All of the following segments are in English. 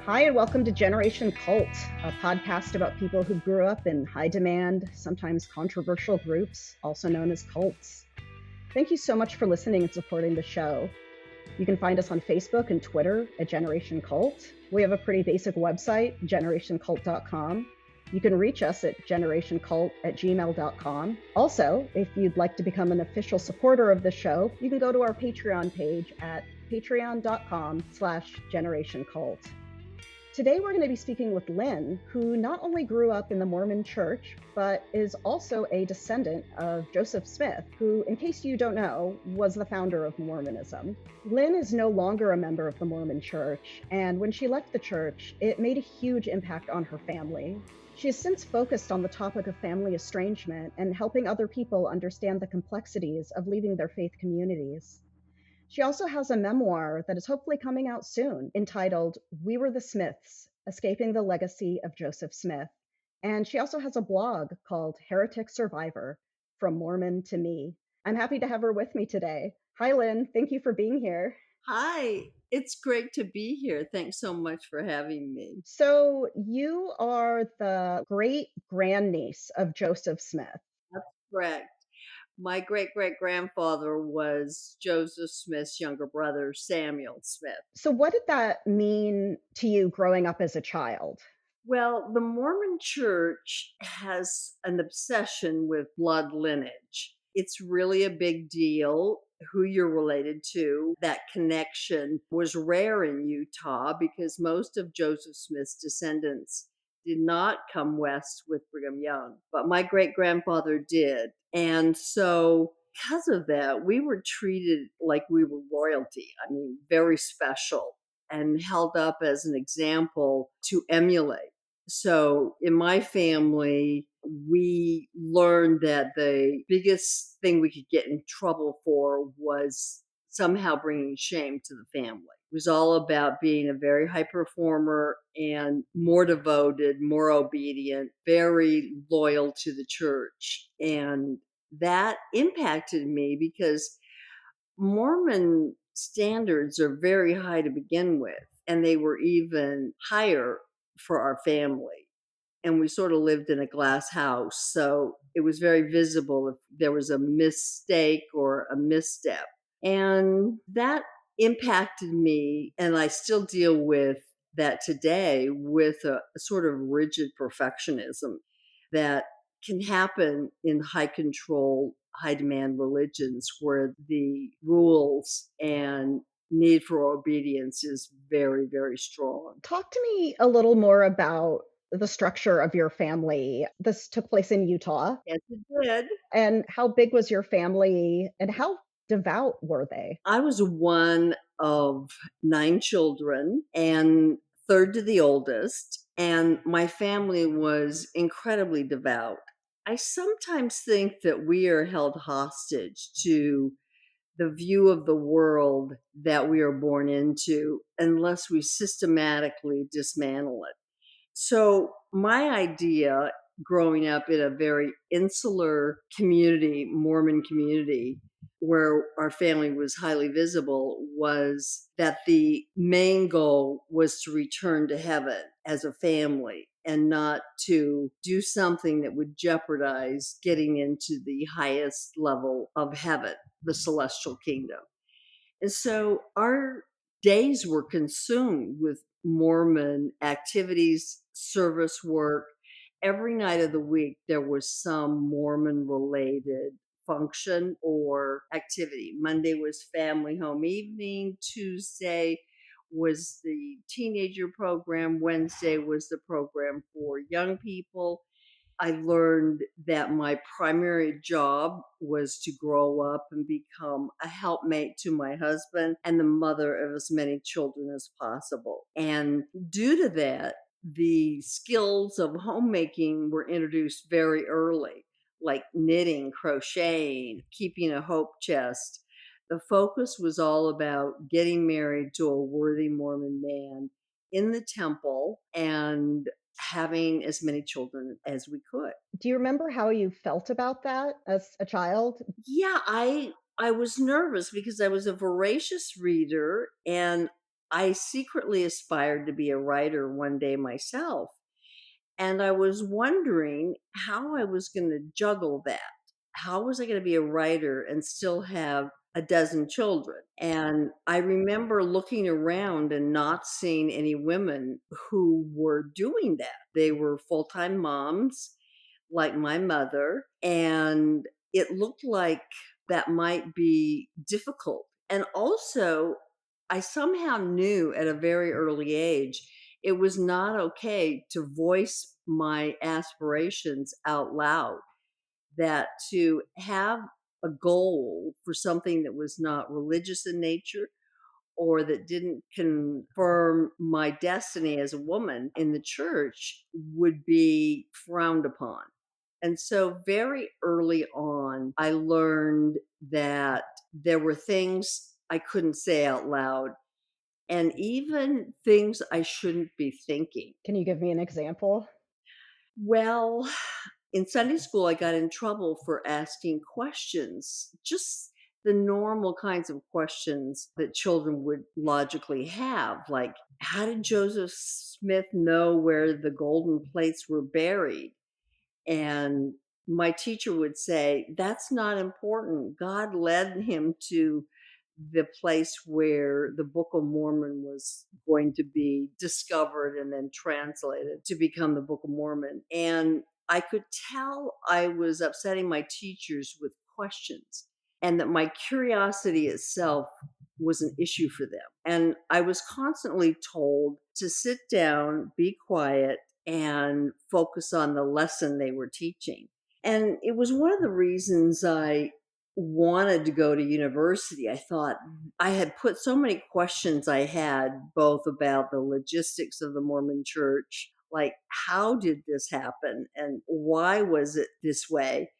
Hi, and welcome to Generation Cult, a podcast about people who grew up in high demand, sometimes controversial groups, also known as cults. Thank you so much for listening and supporting the show. You can find us on Facebook and Twitter at Generation Cult. We have a pretty basic website, generationcult.com. You can reach us at generationcult@gmail.com. Also, if you'd like to become an official supporter of the show, you can go to our Patreon page at patreon.com/generationcult. Today, we're going to be speaking with Lynn, who not only grew up in the Mormon church, but is also a descendant of Joseph Smith, who, in case you don't know, was the founder of Mormonism. Lynn is no longer a member of the Mormon church, and when she left the church, it made a huge impact on her family. She has since focused on the topic of family estrangement and helping other people understand the complexities of leaving their faith communities. She also has a memoir that is hopefully coming out soon entitled We Were the Smiths, Escaping the Legacy of Joseph Smith. And she also has a blog called Heretic Survivor, From Mormon to Me. I'm happy to have her with me today. Hi, Lynn. Thank you for being here. Hi, it's great to be here. Thanks so much for having me. So, you are the great grandniece of Joseph Smith. That's correct. My great great grandfather was Joseph Smith's younger brother, Samuel Smith. So, what did that mean to you growing up as a child? Well, the Mormon church has an obsession with blood lineage. It's really a big deal who you're related to. That connection was rare in Utah because most of Joseph Smith's descendants did not come west with Brigham Young, but my great grandfather did. And so, because of that, we were treated like we were royalty. I mean, very special and held up as an example to emulate. So in my family, we learned that the biggest thing we could get in trouble for was somehow bringing shame to the family. It was all about being a very high performer and more devoted, more obedient, very loyal to the church. And that impacted me because Mormon standards are very high to begin with, and they were even higher for our family. And we sort of lived in a glass house, so it was very visible if there was a mistake or a misstep. And that impacted me, and I still deal with that today with a sort of rigid perfectionism that can happen in high control, high demand religions where the rules and need for obedience is very, very strong. Talk to me a little more about the structure of your family. This took place in Utah. Yes, it did. And how big was your family and how devout were they? I was one of 9 children and third to the oldest, and my family was incredibly devout. I sometimes think that we are held hostage to the view of the world that we are born into unless we systematically dismantle it. So, my idea growing up in a very insular community, Mormon community, where our family was highly visible, was that the main goal was to return to heaven as a family and not to do something that would jeopardize getting into the highest level of heaven, the celestial kingdom. And so our days were consumed with Mormon activities, service work. Every night of the week, there was some Mormon related function or activity. Monday was family home evening, Tuesday was the teenager program, Wednesday was the program for young people. I learned that my primary job was to grow up and become a helpmate to my husband and the mother of as many children as possible. And due to that, the skills of homemaking were introduced very early, like knitting, crocheting, keeping a hope chest. The focus was all about getting married to a worthy Mormon man in the temple and having as many children as we could. Do you remember how you felt about that as a child? Yeah, I was nervous because I was a voracious reader and I secretly aspired to be a writer one day myself. And I was wondering how I was going to juggle that. How was I going to be a writer and still have a dozen children? And I remember looking around and not seeing any women who were doing that. They were full time moms, like my mother, and it looked like that might be difficult. And also, I somehow knew at a very early age it was not okay to voice my aspirations out loud, that to have a goal for something that was not religious in nature or that didn't confirm my destiny as a woman in the church would be frowned upon. And so, very early on, I learned that there were things I couldn't say out loud and even things I shouldn't be thinking. Can you give me an example? Well, in Sunday school, I got in trouble for asking questions, just the normal kinds of questions that children would logically have, like, how did Joseph Smith know where the golden plates were buried? And my teacher would say, that's not important. God led him to the place where the Book of Mormon was going to be discovered and then translated to become the Book of Mormon. And I could tell I was upsetting my teachers with questions and that my curiosity itself was an issue for them. And I was constantly told to sit down, be quiet, and focus on the lesson they were teaching. And it was one of the reasons I wanted to go to university. I thought I had put so many questions I had both about the logistics of the Mormon church, like how did this happen and why was it this way,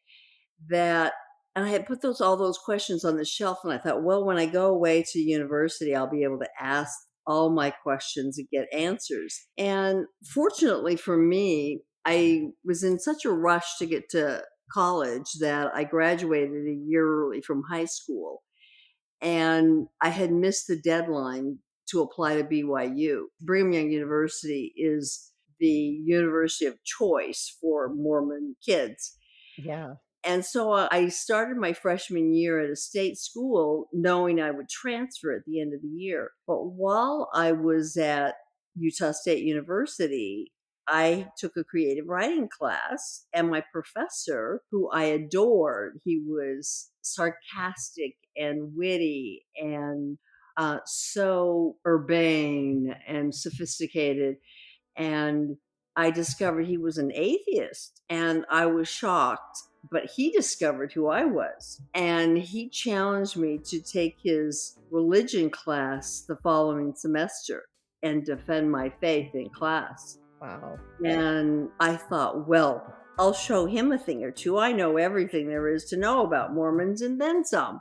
that and I had put all those questions on the shelf and I thought, well, when I go away to university, I'll be able to ask all my questions and get answers. And fortunately for me, I was in such a rush to get to college that I graduated a year early from high school. And I had missed the deadline to apply to BYU. Brigham Young University is the university of choice for Mormon kids. Yeah. And so I started my freshman year at a state school knowing I would transfer at the end of the year. But while I was at Utah State University, I took a creative writing class, and my professor, who I adored, he was sarcastic and witty and so urbane and sophisticated. And I discovered he was an atheist, and I was shocked. But he discovered who I was, and he challenged me to take his religion class the following semester and defend my faith in class. Wow. And I thought, well, I'll show him a thing or two. I know everything there is to know about Mormons and then some.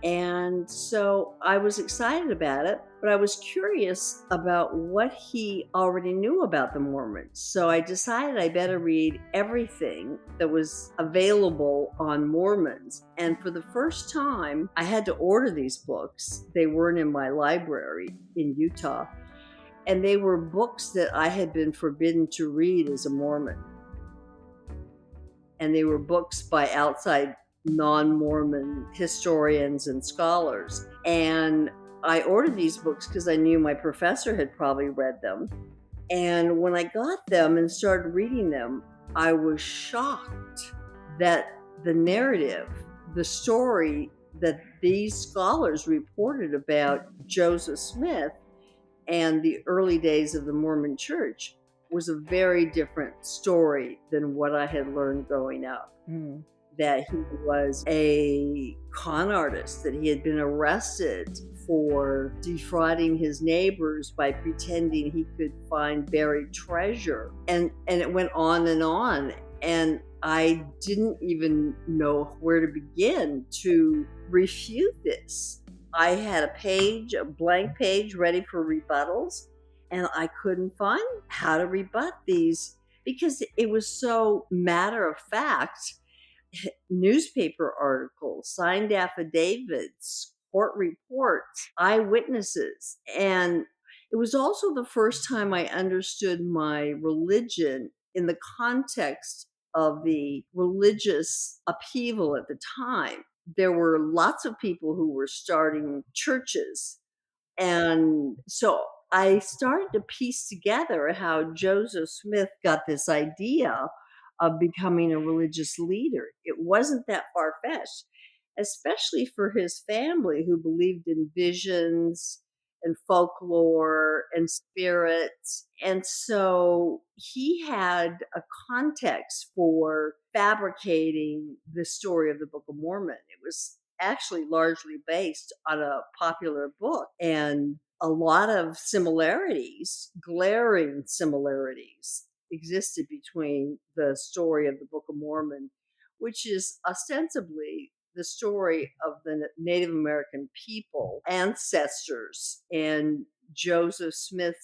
And so I was excited about it, but I was curious about what he already knew about the Mormons. So I decided I better read everything that was available on Mormons. And for the first time, I had to order these books. They weren't in my library in Utah. And they were books that I had been forbidden to read as a Mormon. And they were books by outside non-Mormon historians and scholars. And I ordered these books because I knew my professor had probably read them. And when I got them and started reading them, I was shocked that the narrative, the story that these scholars reported about Joseph Smith and the early days of the Mormon Church was a very different story than what I had learned growing up. Mm. That he was a con artist, that he had been arrested for defrauding his neighbors by pretending he could find buried treasure. And it went on. And I didn't even know where to begin to refute this. I had a blank page ready for rebuttals, and I couldn't find how to rebut these because it was so matter of fact. Newspaper articles, signed affidavits, court reports, eyewitnesses. And It was also the first time I understood my religion in the context of the religious upheaval at the time. There were lots of people who were starting churches. And so I started to piece together how Joseph Smith got this idea of becoming a religious leader. It wasn't that far fetched, especially for his family who believed in visions and folklore and spirits. And so he had a context for fabricating the story of the Book of Mormon. It was actually largely based on a popular book, and a lot of similarities, glaring similarities, existed between the story of the Book of Mormon, which is ostensibly the story of the Native American people, ancestors. And Joseph Smith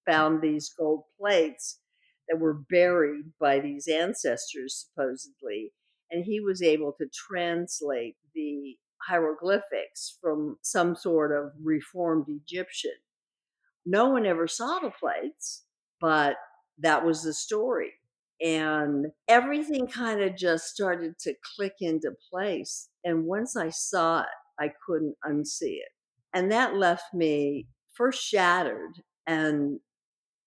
found these gold plates that were buried by these ancestors, supposedly. And he was able to translate the hieroglyphics from some sort of reformed Egyptian. No one ever saw the plates, but that was the story. And everything kind of just started to click into place. And once I saw it, I couldn't unsee it. And that left me first shattered, and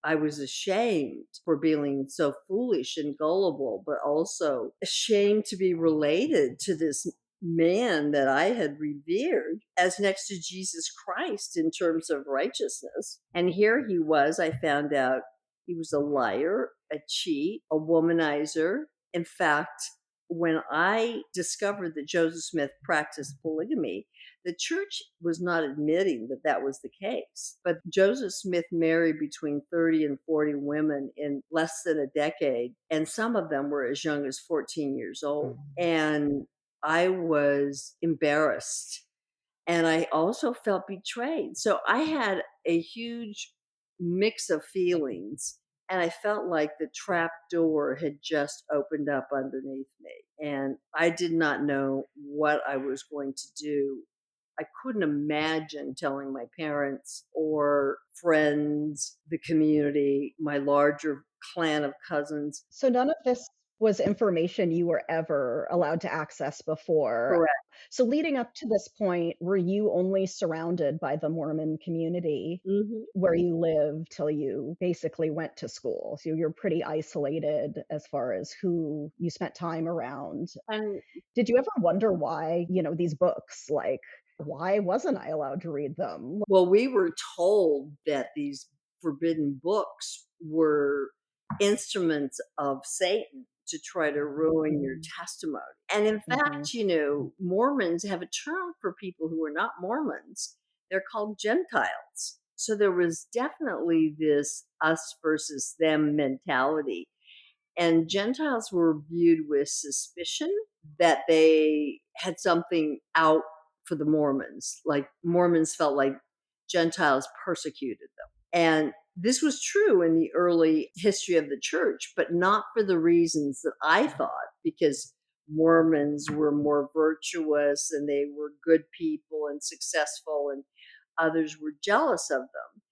I was ashamed for being so foolish and gullible, but also ashamed to be related to this man that I had revered as next to Jesus Christ in terms of righteousness. And here he was, I found out he was a liar, a cheat, a womanizer. In fact, when I discovered that Joseph Smith practiced polygamy, the church was not admitting that that was the case. But Joseph Smith married between 30 and 40 women in less than a decade, and some of them were as young as 14 years old. And I was embarrassed, and I also felt betrayed. So I had a huge mix of feelings, and I felt like the trap door had just opened up underneath me, and I did not know what I was going to do. I couldn't imagine telling my parents or friends, the community, my larger clan of cousins. So none of this was information you were ever allowed to access before. Correct. So leading up to this point, were you only surrounded by the Mormon community Mhm. where you lived till you basically went to school? So you're pretty isolated as far as who you spent time around. And Did you ever wonder why, these books, like, why wasn't I allowed to read them? well, we were told that these forbidden books were instruments of Satan to try to ruin your testimony. And in Mhm. fact, Mormons have a term for people who are not Mormons. They're called Gentiles. So there was definitely this us versus them mentality. And Gentiles were viewed with suspicion that they had something out for the Mormons. Like Mormons felt like Gentiles persecuted them. And this was true in the early history of the church, but not for the reasons that I thought, because Mormons were more virtuous and they were good people and successful, and others were jealous of them.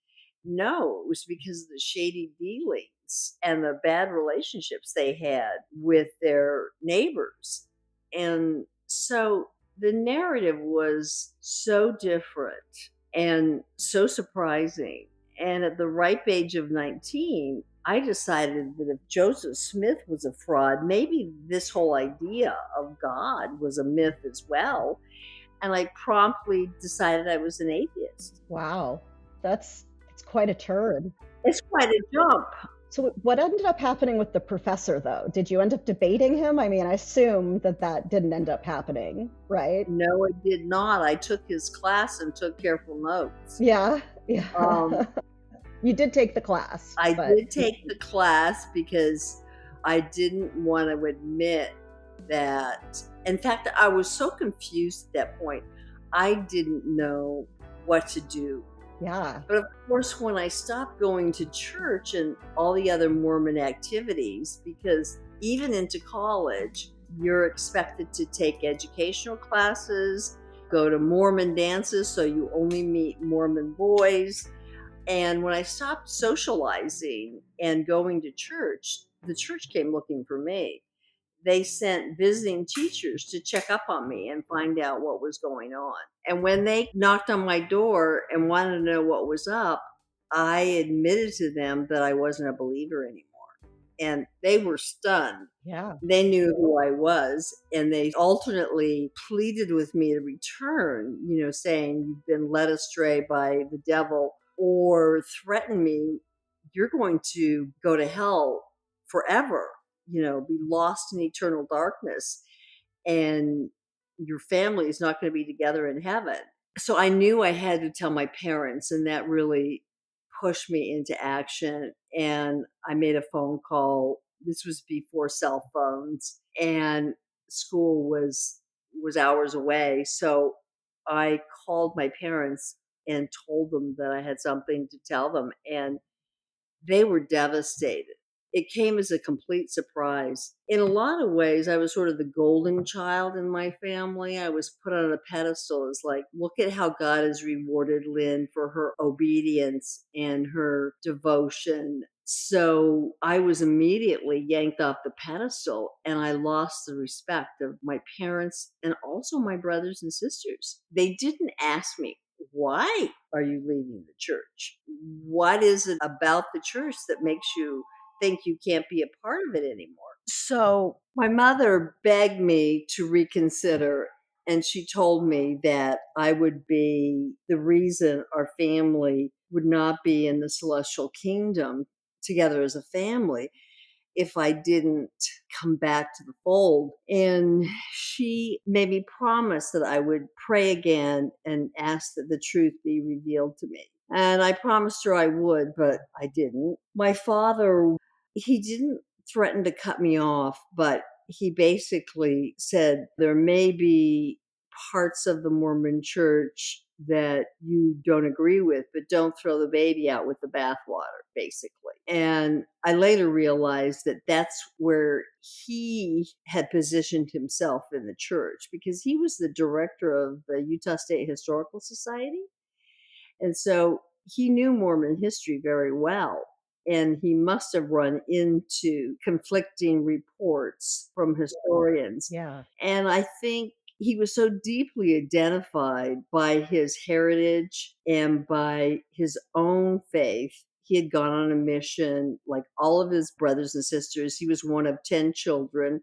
No, it was because of the shady dealings and the bad relationships they had with their neighbors. And so the narrative was so different and so surprising. And at the ripe age of 19, I decided that if Joseph Smith was a fraud, maybe this whole idea of God was a myth as well. And I promptly decided I was an atheist. Wow. It's quite a turn. It's quite a jump. So what ended up happening with the professor, though? Did you end up debating him? I mean, I assume that didn't end up happening, right? No, it did not. I took his class and took careful notes. Yeah, yeah. Um, You did take the class, I but did take the class because I didn't want to admit that. In fact, I was so confused at that point. I didn't know what to do. yeah. But of course, when I stopped going to church and all the other Mormon activities, because even into college, you're expected to take educational classes, go to Mormon dances, so you only meet Mormon boys. And when I stopped socializing and going to church, the church came looking for me. They sent visiting teachers to check up on me and find out what was going on. And when they knocked on my door and wanted to know what was up, I admitted to them that I wasn't a believer anymore. And they were stunned. Yeah. They knew who I was, and they alternately pleaded with me to return, saying, "You've been led astray by the devil," or threatened me, "You're going to go to hell forever, be lost in eternal darkness, and your family is not going to be together in heaven." So I knew I had to tell my parents, and that really pushed me into action. And I made a phone call. This was before cell phones, and school was hours away. So I called my parents and told them that I had something to tell them, and they were devastated. It came as a complete surprise. In a lot of ways, I was sort of the golden child in my family. I was put on a pedestal as like, look at how God has rewarded Lynn for her obedience and her devotion. So I was immediately yanked off the pedestal, and I lost the respect of my parents and also my brothers and sisters. They didn't ask me, why are you leaving the church? What is it about the church that makes you think you can't be a part of it anymore? So my mother begged me to reconsider, and she told me that I would be the reason our family would not be in the celestial kingdom together as a family if I didn't come back to the fold. And she made me promise that I would pray again and ask that the truth be revealed to me. And I promised her I would, but I didn't. My father, he didn't threaten to cut me off, but he basically said there may be parts of the Mormon church that you don't agree with, but don't throw the baby out with the bathwater, basically. And I later realized that that's where he had positioned himself in the church, because he was the director of the Utah State Historical Society. And so he knew Mormon history very well. And he must have run into conflicting reports from historians. Yeah. And I think he was so deeply identified by his heritage and by his own faith. He had gone on a mission like all of his brothers and sisters. He was one of 10 children.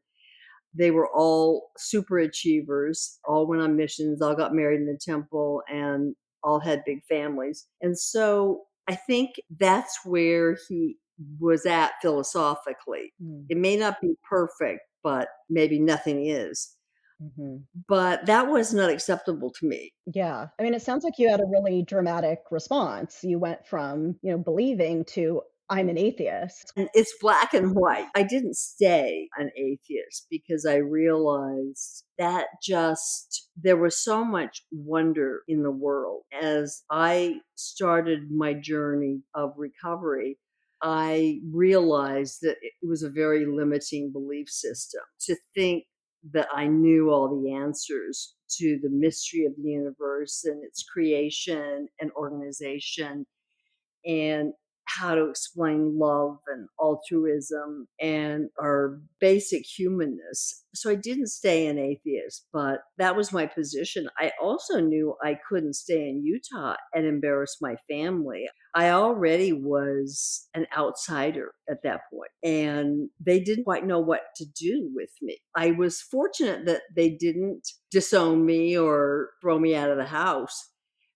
They were all super achievers, all went on missions, all got married in the temple, and all had big families. And so I think that's where he was at philosophically. Mm. It may not be perfect, but maybe nothing is. Mhm. But that was not acceptable to me. Yeah. I mean, it sounds like you had a really dramatic response. You went from, believing to, "I'm an atheist." And it's black and white. I didn't stay an atheist because I realized that just there was so much wonder in the world. As I started my journey of recovery, I realized that it was a very limiting belief system to think that I knew all the answers to the mystery of the universe and its creation and organization, and how to explain love and altruism and our basic humanness. So I didn't stay an atheist, but that was my position. I also knew I couldn't stay in Utah and embarrass my family. I already was an outsider at that point, and they didn't quite know what to do with me. I was fortunate that they didn't disown me or throw me out of the house,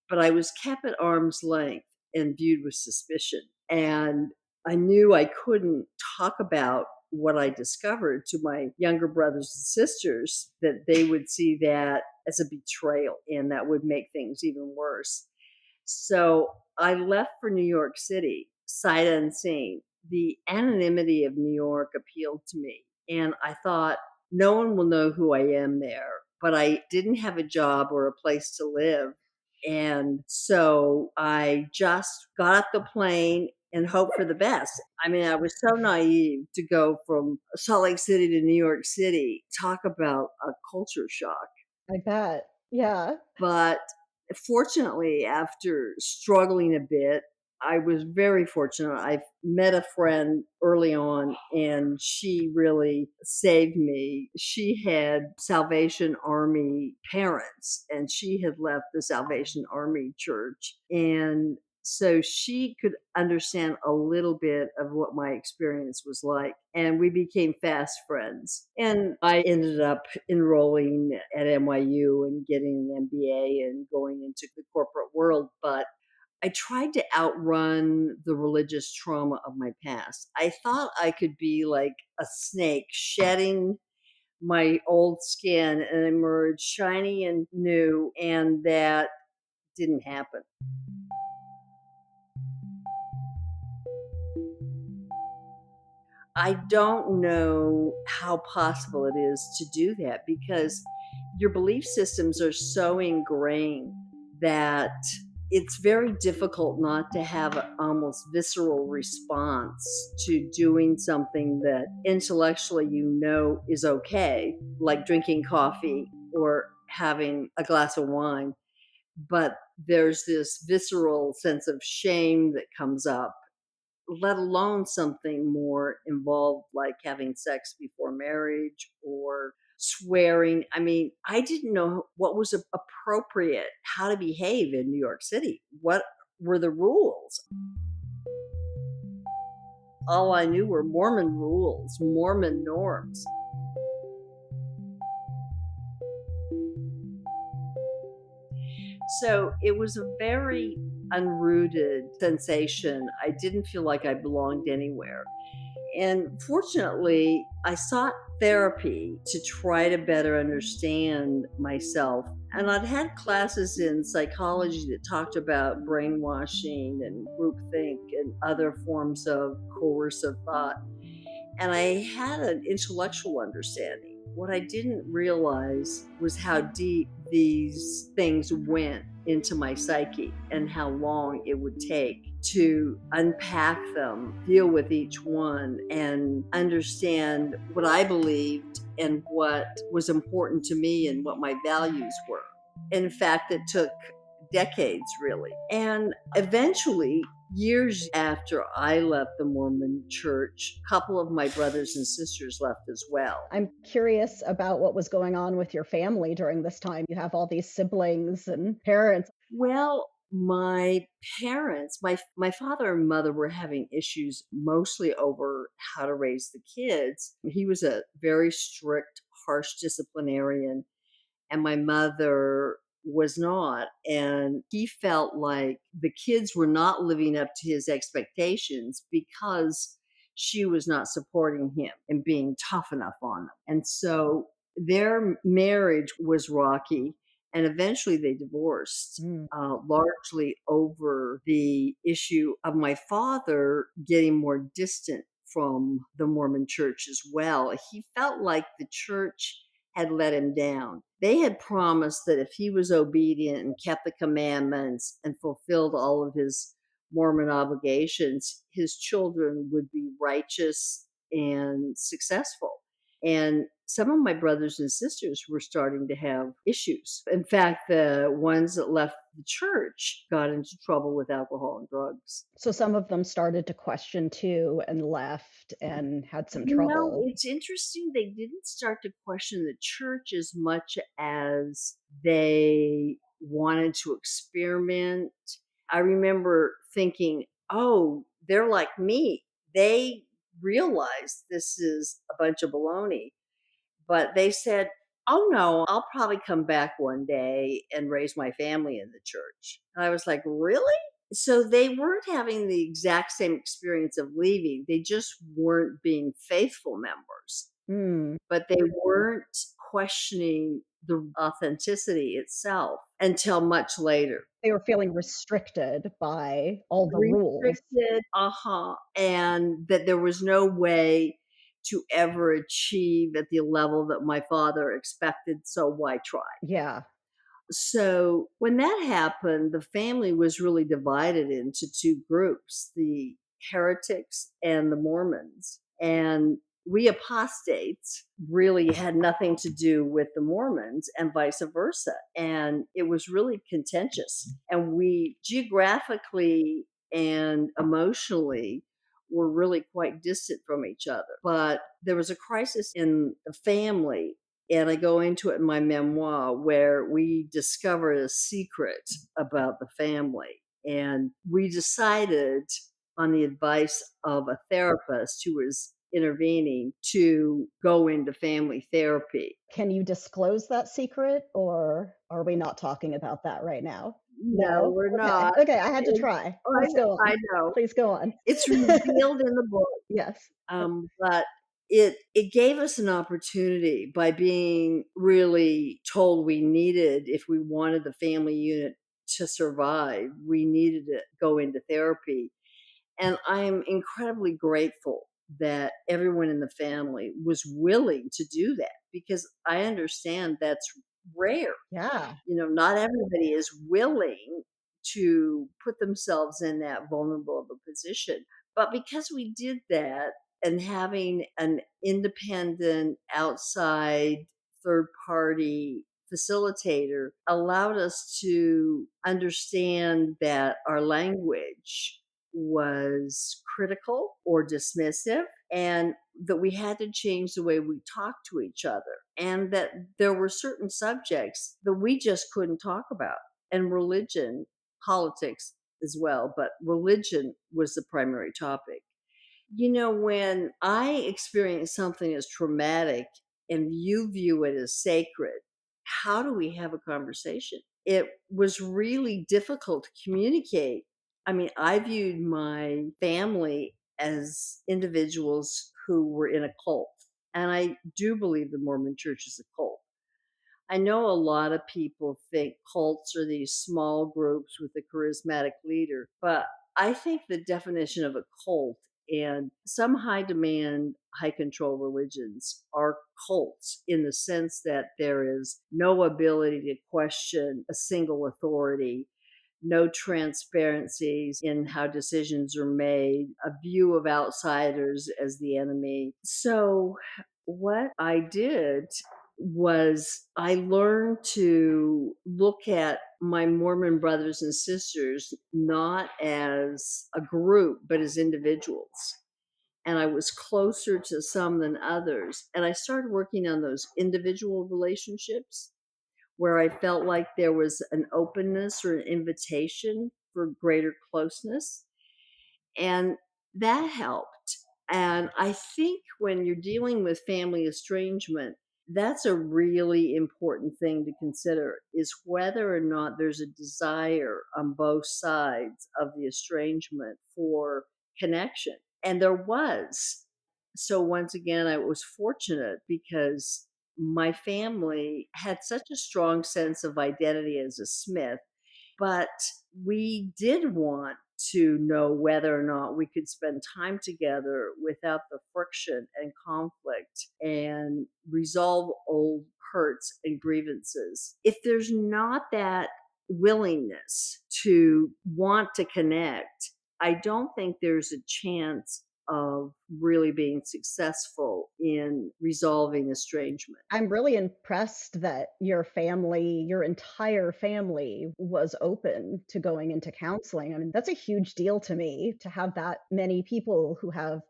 but I was kept at arm's length and viewed with suspicion. And I knew I couldn't talk about what I discovered to my younger brothers and sisters, that they would see that as a betrayal and that would make things even worse. So I left for New York City, sight unseen. The anonymity of New York appealed to me. And I thought, no one will know who I am there. But I didn't have a job or a place to live. And so I just got off the plane and hoped for the best. I mean, I was so naive to go from Salt Lake City to New York City. Talk about a culture shock. I bet. Yeah. But fortunately, after struggling a bit, I was very fortunate. I met a friend early on, and she really saved me. She had Salvation Army parents, and she had left the Salvation Army church. And so she could understand a little bit of what my experience was like. And we became fast friends. And I ended up enrolling at NYU and getting an MBA and going into the corporate world. But I tried to outrun the religious trauma of my past. I thought I could be like a snake shedding my old skin and emerge shiny and new, and that didn't happen. I don't know how possible it is to do that because your belief systems are so ingrained that it's very difficult not to have an almost visceral response to doing something that intellectually you know is okay, like drinking coffee or having a glass of wine. But there's this visceral sense of shame that comes up, let alone something more involved like having sex before marriage or swearing. I mean, I didn't know what was appropriate, how to behave in New York City. What were the rules? All I knew were Mormon rules, Mormon norms. So it was a very unrooted sensation. I didn't feel like I belonged anywhere. And fortunately, I sought therapy to try to better understand myself. And I'd had classes in psychology that talked about brainwashing and groupthink and other forms of coercive thought. And I had an intellectual understanding. What I didn't realize was how deep these things went into my psyche and how long it would take to unpack them, deal with each one, and understand what I believed and what was important to me and what my values were. In fact, it took decades, really. And eventually, years after I left the Mormon church, a couple of my brothers and sisters left as well. I'm curious about what was going on with your family during this time. You have all these siblings and parents. Well, my parents, my father and mother were having issues mostly over how to raise the kids. He was a very strict, harsh disciplinarian, and my mother was not. And he felt like the kids were not living up to his expectations because she was not supporting him and being tough enough on them. And so their marriage was rocky. And eventually they divorced, Mm. largely over the issue of my father getting more distant from the Mormon church as well. He felt like the church had let him down. They had promised that if he was obedient and kept the commandments and fulfilled all of his Mormon obligations, his children would be righteous and successful. And some of my brothers and sisters were starting to have issues. In fact, the ones that left the church got into trouble with alcohol and drugs. So some of them started to question too and left and had some You know, trouble. it's interesting. They didn't start to question the church as much as they wanted to experiment. I remember thinking, oh, they're like me. They realize this is a bunch of baloney. But they said, oh no, I'll probably come back one day and raise my family in the church. And I was like, really? So they weren't having the exact same experience of leaving. They just weren't being faithful members, Mm. but they weren't questioning the authenticity itself until much later. They were feeling restricted by all the rules. Restricted, and that there was no way to ever achieve at the level that my father expected, so why try? Yeah. So when that happened, the family was really divided into two groups, the heretics and the Mormons. And we apostates really had nothing to do with the Mormons and vice versa. And it was really contentious. And we geographically and emotionally were really quite distant from each other. But there was a crisis in the family, and I go into it in my memoir, where we discovered a secret about the family. And we decided, on the advice of a therapist who was intervening, to go into family therapy. Can you disclose that secret, or are we not talking about that right now? No, No? we're Okay, not. okay, I had to And try. oh, Please go on. I know. Please go on. It's revealed in the book. Yes. But it gave us an opportunity by being really told we needed, if we wanted the family unit to survive, we needed to go into therapy. And I'm incredibly grateful that everyone in the family was willing to do that, because I understand that's rare. Yeah. Not everybody is willing to put themselves in that vulnerable of a position. But because we did that, and having an independent outside third party facilitator allowed us to understand that our language was critical or dismissive, and that we had to change the way we talked to each other, and that there were certain subjects that we just couldn't talk about. And religion, politics as well, but religion was the primary topic. When I experience something as traumatic and you view it as sacred, how do we have a conversation? It was really difficult to communicate. I mean, I viewed my family as individuals who were in a cult. And I do believe the Mormon church is a cult. I know a lot of people think cults are these small groups with a charismatic leader, but I think the definition of a cult, and some high demand, high control religions are cults, in the sense that there is no ability to question a single authority, no transparencies in how decisions are made, a view of outsiders as the enemy. So, what I did was I learned to look at my Mormon brothers and sisters not as a group, but as individuals. And I was closer to some than others. And I started working on those individual relationships where I felt like there was an openness or an invitation for greater closeness. And that helped. And I think when you're dealing with family estrangement, that's a really important thing to consider, is whether or not there's a desire on both sides of the estrangement for connection. And there was. So once again, I was fortunate because my family had such a strong sense of identity as a Smith, but we did want to know whether or not we could spend time together without the friction and conflict, and resolve old hurts and grievances. If there's not that willingness to want to connect, I don't think there's a chance of really being successful in resolving estrangement. I'm really impressed that your family, your entire family was open to going into counseling. I mean, that's a huge deal to me to have that many people who have,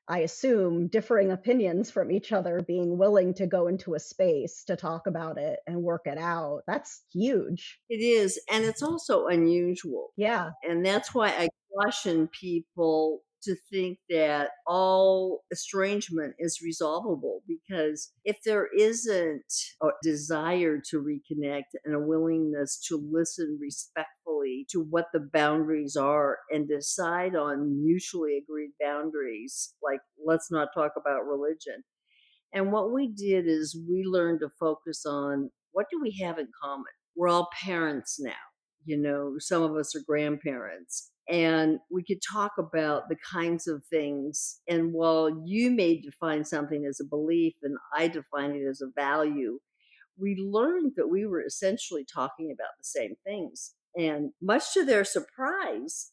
I assume, differing opinions from each other being willing to go into a space to talk about it and work it out. That's huge. It is, and it's also unusual. Yeah. And that's why I caution people to think that all estrangement is resolvable, because if there isn't a desire to reconnect and a willingness to listen respectfully to what the boundaries are and decide on mutually agreed boundaries, like let's not talk about religion. And what we did is we learned to focus on, what do we have in common? We're all parents now. Some of us are grandparents. And we could talk about the kinds of things. And while you may define something as a belief and I define it as a value, we learned that we were essentially talking about the same things. And much to their surprise,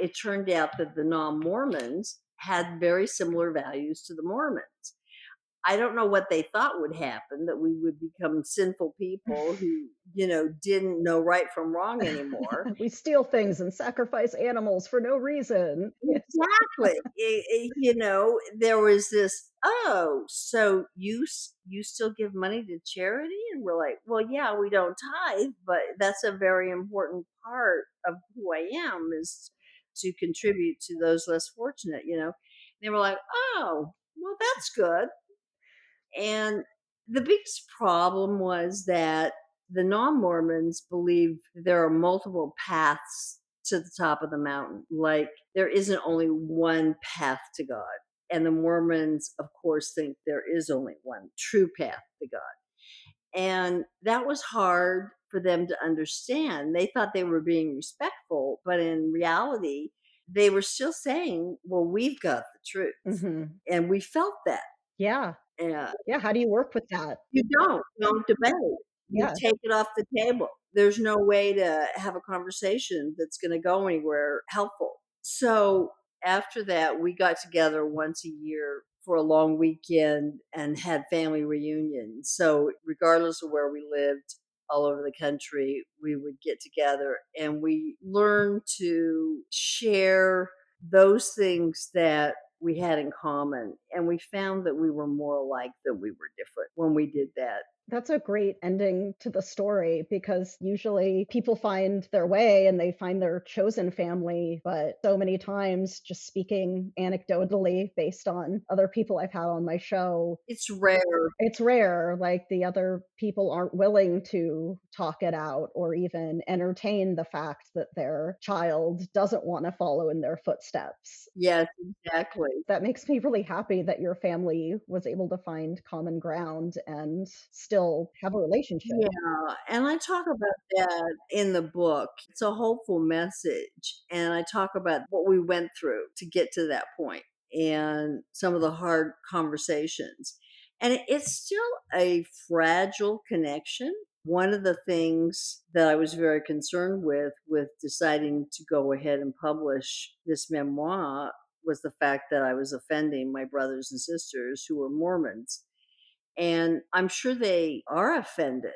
it turned out that the non Mormons had very similar values to the Mormons. I don't know what they thought would happen, that we would become sinful people who, didn't know right from wrong anymore. We steal things and sacrifice animals for no reason. Exactly. There was this, "Oh, so you still give money to charity?" And we're like, "Well, yeah, we don't tithe, but that's a very important part of who I am, is to contribute to those less fortunate." They were like, "Oh, well, that's good." And the biggest problem was that the non-Mormons believe there are multiple paths to the top of the mountain. Like, there isn't only one path to God. And the Mormons, of course, think there is only one true path to God. And that was hard for them to understand. They thought they were being respectful, but in reality, they were still saying, well, we've got the truth. Mhm. And we felt that. Yeah. And Yeah, how do you work with that? you don't debate. You Yeah, take it off the table. There's no way to have a conversation that's gonna go anywhere helpful. So, after that, we got together once a year for a long weekend and had family reunions. So, regardless of where we lived all over the country, we would get together and we learned to share those things that we had in common, and we found that we were more alike than we were different when we did that. that's a great ending to the story because usually people find their way and they find their chosen family, but so many times, just speaking anecdotally based on other people I've had on my show, It's rare. it's rare, like, the other people aren't willing to talk it out or even entertain the fact that their child doesn't wanna follow in their footsteps. Yes, exactly. That makes me really happy that your family was able to find common ground and still have a relationship. Yeah, and I talk about that in the book. It's a hopeful message, and I talk about what we went through to get to that point and some of the hard conversations. And it's still a fragile connection. One of the things that I was very concerned with deciding to go ahead and publish this memoir was the fact that I was offending my brothers and sisters who were Mormons. And I'm sure they are offended,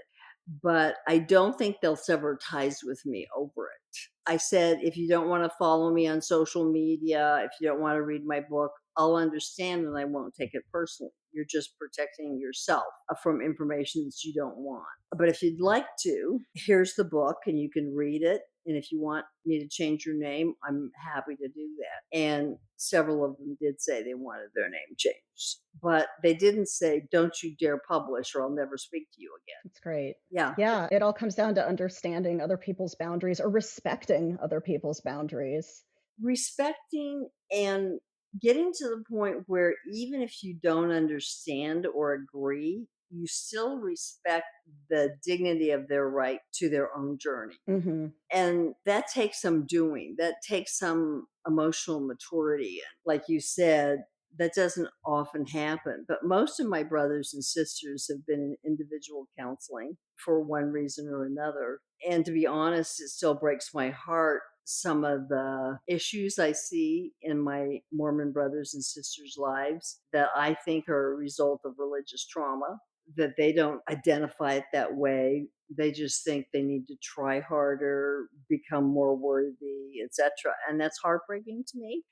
but I don't think they'll sever ties with me over it. I said, if you don't want to follow me on social media, if you don't want to read my book, I'll understand and I won't take it personally. You're just protecting yourself from information that you don't want. But if you'd like to, here's the book and you can read it. And if you want me to change your name, I'm happy to do that. And several of them did say they wanted their name changed, but they didn't say, don't you dare publish or I'll never speak to you again. It's great. Yeah. Yeah, it all comes down to understanding other people's boundaries or respecting other people's boundaries. Respecting and getting to the point where even if you don't understand or agree, you still respect the dignity of their right to their own journey. Mhm. And that takes some doing. That takes some emotional maturity. And like you said, that doesn't often happen. But most of my brothers and sisters have been in individual counseling for one reason or another. And to be honest, it still breaks my heart some of the issues I see in my Mormon brothers and sisters' lives that I think are a result of religious trauma, that they don't identify it that way. They just think they need to try harder, become more worthy, etc. And that's heartbreaking to me,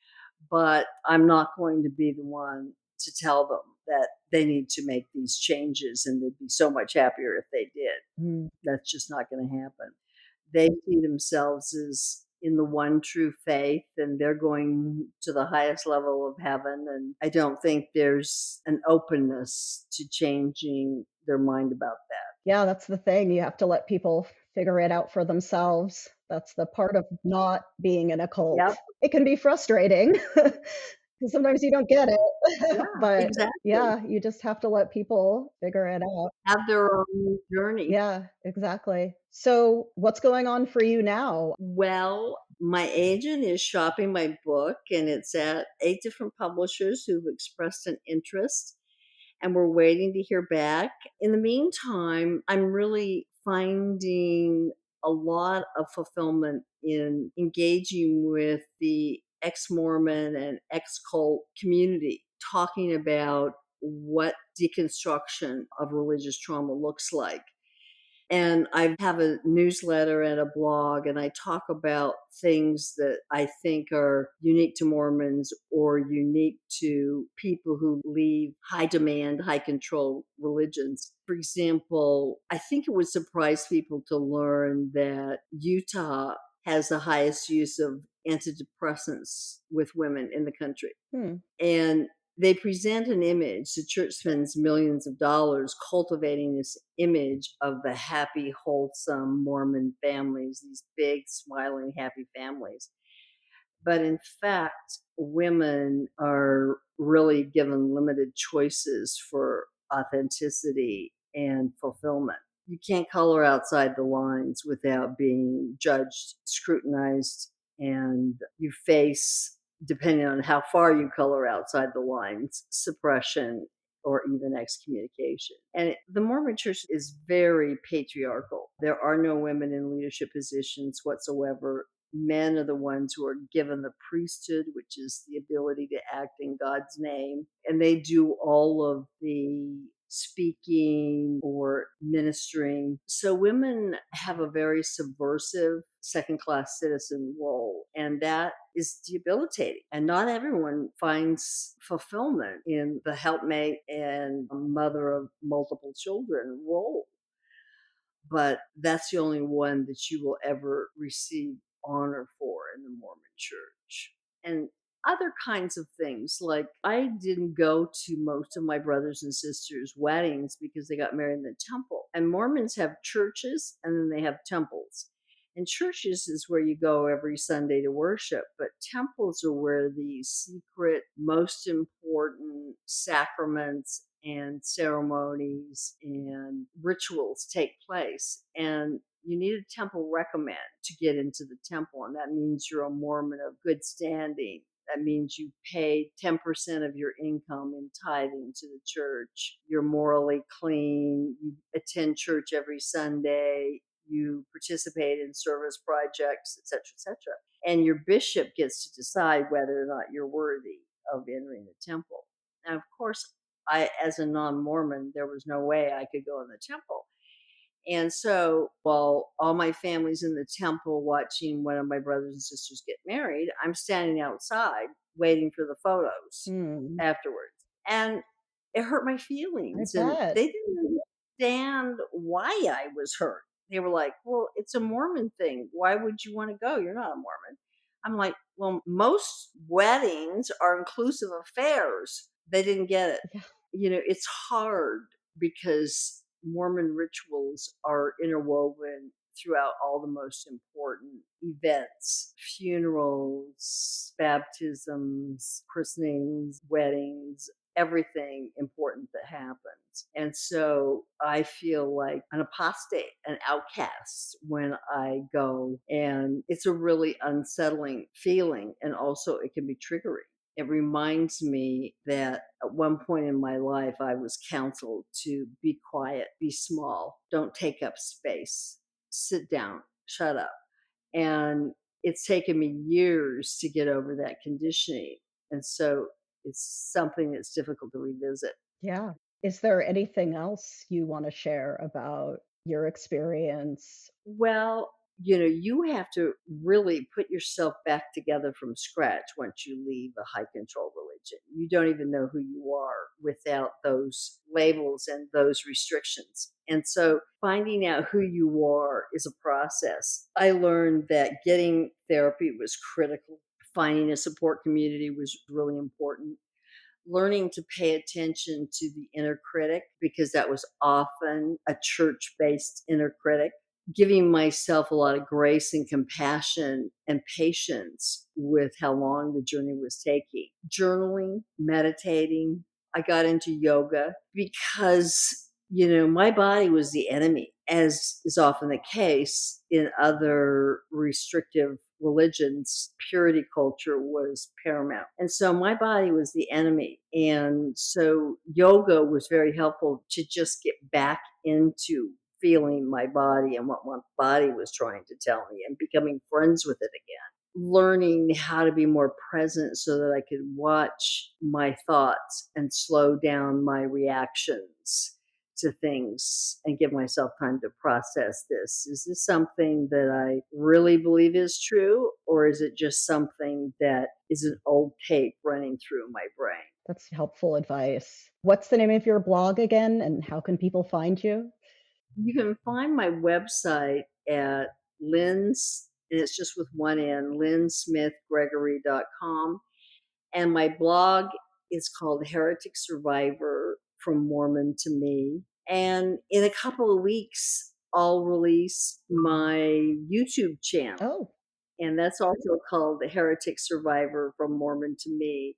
but I'm not going to be the one to tell them that they need to make these changes and they'd be so much happier if they did. Mm. That's just not going to happen. They see themselves as in the one true faith and they're going to the highest level of heaven. And I don't think there's an openness to changing their mind about that. Yeah, that's the thing, you have to let people figure it out for themselves. That's the part of not being in a cult. Yep. It can be frustrating because sometimes you don't get it, Yeah, but exactly. yeah, you just have to let people figure it out. Have their own journey. Yeah, exactly. So, what's going on for you now? Well, my agent is shopping my book and it's at 8 different publishers who've expressed an interest and we're waiting to hear back. In the meantime, I'm really finding a lot of fulfillment in engaging with the ex Mormon and ex cult community, talking about what deconstruction of religious trauma looks like. And I have a newsletter and a blog, and I talk about things that I think are unique to Mormons or unique to people who leave high demand, high control religions. For example, I think it would surprise people to learn that Utah has the highest use of antidepressants with women in the country. Hmm. And they present an image. The church spends millions of dollars cultivating this image of the happy, wholesome Mormon families, these big, smiling, happy families. But in fact, women are really given limited choices for authenticity and fulfillment. You can't color outside the lines without being judged, scrutinized, and you face, depending on how far you color outside the lines, suppression or even excommunication. And the Mormon church is very patriarchal. There are no women in leadership positions whatsoever. Men are the ones who are given the priesthood, which is the ability to act in God's name. And they do all of the speaking or ministering. So women have a very subversive second class citizen role, and that is debilitating. And not everyone finds fulfillment in the helpmate and mother of multiple children role. But that's the only one that you will ever receive honor for in the Mormon church. And other kinds of things, like I didn't go to most of my brothers and sisters' weddings because they got married in the temple. And Mormons have churches and then they have temples. And churches is where you go every Sunday to worship, but temples are where the secret, most important sacraments and ceremonies and rituals take place. And you need a temple recommend to get into the temple. And that means you're a Mormon of good standing. That means you pay 10% of your income in tithing to the church. You're morally clean. You attend church every Sunday. You participate in service projects, etc., etc. And your bishop gets to decide whether or not you're worthy of entering the temple. Now, of course, as a non-Mormon, there was no way I could go in the temple. And so while all my family's in the temple watching one of my brothers and sisters get married, I'm standing outside waiting for the photos Hmm. afterwards. And it hurt my I feelings. And bet. they didn't understand why I was hurt. They were like, well, it's a Mormon thing. Why would you want to go? You're not a Mormon. I'm like, well, most weddings are inclusive affairs. They didn't get it. Yeah. It's hard because Mormon rituals are interwoven throughout all the most important events: funerals, baptisms, christenings, weddings, everything important that happens. And so I feel like an apostate, an outcast when I go, and it's a really unsettling feeling. And also, it can be triggering. It reminds me that at one point in my life, I was counseled to be quiet, be small, don't take up space, sit down, shut up. And it's taken me years to get over that conditioning. And so it's something that's difficult to revisit. Yeah. Is there anything else you want to share about your experience? Well, you have to really put yourself back together from scratch once you leave a high control religion. You don't even know who you are without those labels and those restrictions. And so finding out who you are is a process. I learned that getting therapy was critical. Finding a support community was really important. Learning to pay attention to the inner critic, because that was often a church based inner critic. Giving myself a lot of grace and compassion and patience with how long the journey was taking. Journaling, meditating. I got into yoga because, my body was the enemy, as is often the case in other restrictive religions. Purity culture was paramount. And so my body was the enemy. And so yoga was very helpful to just get back into feeling my body and what my body was trying to tell me and becoming friends with it again. learning how to be more present so that I could watch my thoughts and slow down my reactions to things and give myself time to process this. Is this something that I really believe is true, or is it just something that is an old tape running through my brain? That's helpful advice. What's the name of your blog again, and how can people find you? You can find my website at Lynn's, and it's just with one N, lynnsmithgregory.com. And my blog is called Heretic Survivor From Mormon to Me. And in a couple of weeks, I'll release my YouTube channel. Oh, And that's also called The Heretic Survivor From Mormon to Me,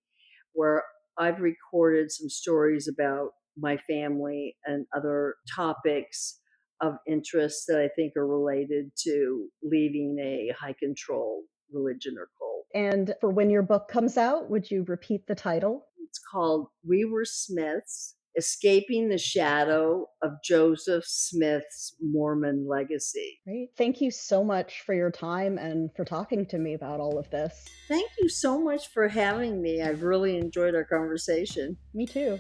where I've recorded some stories about my family and other topics of interest that I think are related to leaving a high control religion or cult. and for when your book comes out, would you repeat the title? It's called We Were Smiths: Escaping the Shadow of Joseph Smith's Mormon Legacy. Great. Thank you so much for your time and for talking to me about all of this. Thank you so much for having me. I've really enjoyed our conversation. Me too.